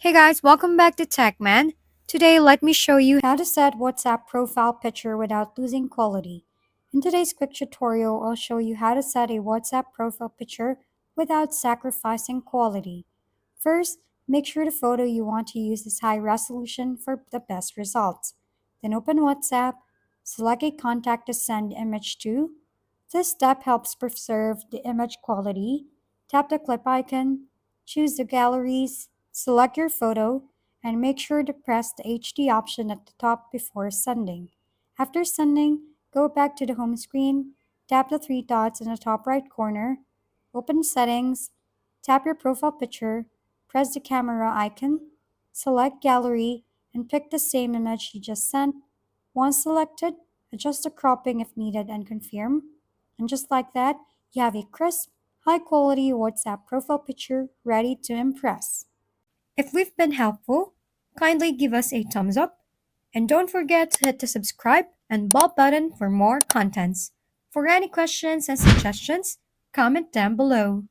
Hey guys, welcome back to TechMan. Today, let me show you how to set WhatsApp profile picture without losing quality. In today's quick tutorial, I'll show you how to set a WhatsApp profile picture without sacrificing quality. First, make sure the photo you want to use is high resolution for the best results. Then open WhatsApp, select a contact to send image to. This step helps preserve the image quality. Tap the clip icon, choose the galleries, select your photo, and make sure to press the HD option at the top before sending. After sending, go back to the home screen, tap the three dots in the top right corner, open Settings, tap your profile picture, press the camera icon, select Gallery, and pick the same image you just sent. Once selected, adjust the cropping if needed and confirm. And just like that, you have a crisp, high quality WhatsApp profile picture ready to impress. If we've been helpful, kindly give us a thumbs up and don't forget to hit the subscribe and bell button for more contents. For any questions and suggestions, comment down below.